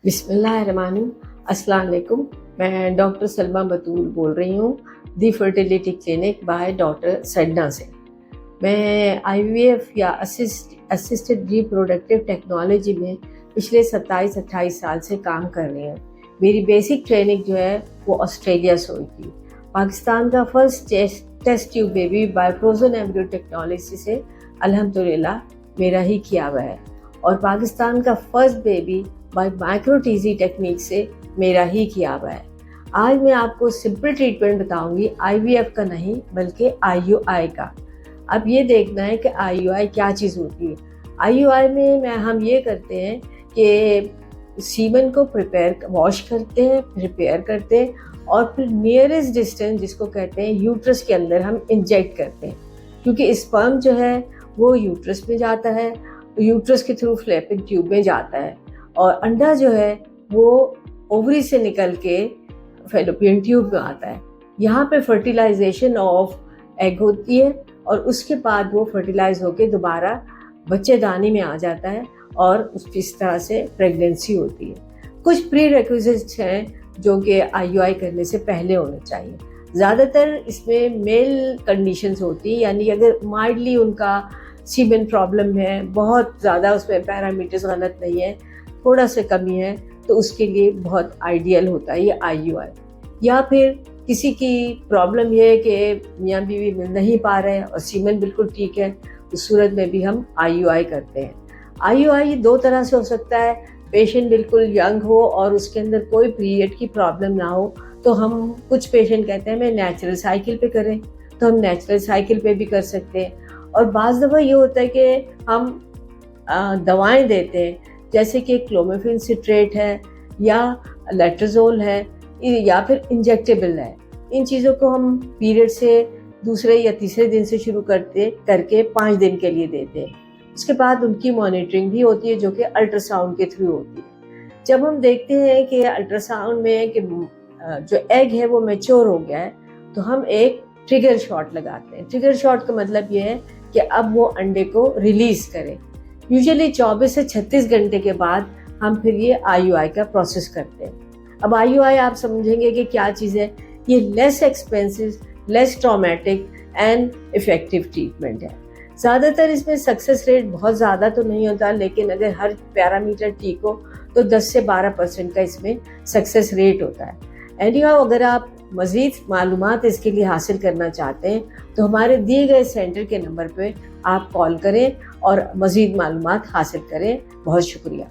बिस्मिल्लाहिर्रहमानिर्रहीम। अस्सलाम वालेकुम। मैं डॉक्टर सलमा बतूल बोल रही हूँ दी फर्टिलिटी क्लिनिक बाय डॉक्टर सडना से। मैं आईवीएफ या असिस्टेड रिप्रोडक्टिव टेक्नोलॉजी में पिछले 27-28 साल से काम कर रही हूँ। मेरी बेसिक ट्रेनिंग जो है वो ऑस्ट्रेलिया से हुई थी। पाकिस्तान का first test tube baby by frozen embryo technology से अल्हम्दुलिल्लाह मेरा ही किया हुआ है, और पाकिस्तान का first baby bye micro TG technique से मेरा ही किया हुआ है। आज मैं आपको सिंपल ट्रीटमेंट बताऊंगी, आईवीएफ का नहीं बल्कि आईयूआई का। अब ये देखना है कि आईयूआई क्या चीज़ होती है। आईयूआई में हम ये करते हैं कि सीमन को वॉश करते हैं, प्रिपेयर करते हैं, और फिर नियरेस्ट डिस्टेंस जिसको कहते हैं यूट्रस के अंदर हम इंजेक्ट करते हैं, क्योंकि स्पर्म जो है वो यूट्रस में जाता है, यूट्रस के थ्रू फ्लैपिंग ट्यूब में जाता है, और अंडा जो है वो ओवरी से निकल के फैलोपियन ट्यूब में आता है। यहाँ पे फर्टिलाइजेशन ऑफ एग होती है, और उसके बाद वो फर्टिलाइज होके दोबारा बच्चेदानी में आ जाता है, और इस तरह से प्रेगनेंसी होती है। कुछ प्री रिक्विजिट्स हैं जो कि आईयूआई करने से पहले होने चाहिए। ज़्यादातर इसमें मेल कंडीशंस होती है, यानी अगर माइल्डली उनका सीमेन प्रॉब्लम है, बहुत ज़्यादा उसमें पैरामीटर्स गलत नहीं है, थोड़ा सा कमी है, तो उसके लिए बहुत आइडियल होता है ये आईयूआई। या फिर किसी की प्रॉब्लम ये है कि मियाँ बीवी मिल नहीं पा रहे हैं और सीमेन बिल्कुल ठीक है, उस सूरत में भी हम आईयूआई करते हैं। आईयूआई दो तरह से हो सकता है। पेशेंट बिल्कुल यंग हो और उसके अंदर कोई पीरियड की प्रॉब्लम ना हो, तो हम कुछ पेशेंट कहते हैं मैं नेचुरल साइकिल पे करें, तो हम नेचुरल साइकिल पे भी कर सकते हैं। और बाज़ दफ़ा ये होता है कि हम दवाएं देते हैं, जैसे कि क्लोमिफेन सिट्रेट है या लेट्रोजोल है या फिर इंजेक्टेबल है। इन चीज़ों को हम पीरियड से दूसरे या तीसरे दिन से शुरू करके 5 दिन के लिए देते हैं। उसके बाद उनकी मॉनिटरिंग भी होती है जो कि अल्ट्रासाउंड के थ्रू होती है। जब हम देखते हैं कि अल्ट्रासाउंड में कि जो एग है वो मैच्योर हो गया है, तो हम एक ट्रिगर शॉट लगाते हैं। ट्रिगर शॉट का मतलब ये है कि अब वो अंडे को रिलीज करें। यूजुअली 24 से 36 घंटे के बाद हम फिर ये आईयूआई का प्रोसेस करते हैं। अब आईयूआई आप समझेंगे कि क्या चीज़ है। ये less expensive, less traumatic and effective treatment है। ज़्यादातर इसमें सक्सेस रेट बहुत ज़्यादा तो नहीं होता, लेकिन अगर हर पैरामीटर ठीक हो तो 10 से 12% का इसमें सक्सेस रेट होता है। एनीहाउ, अगर आप मज़ीद मालूमात इसके लिए हासिल करना चाहते हैं तो हमारे दिए गए सेंटर के नंबर पे आप कॉल करें और मज़ीद मालूमात हासिल करें। बहुत शुक्रिया।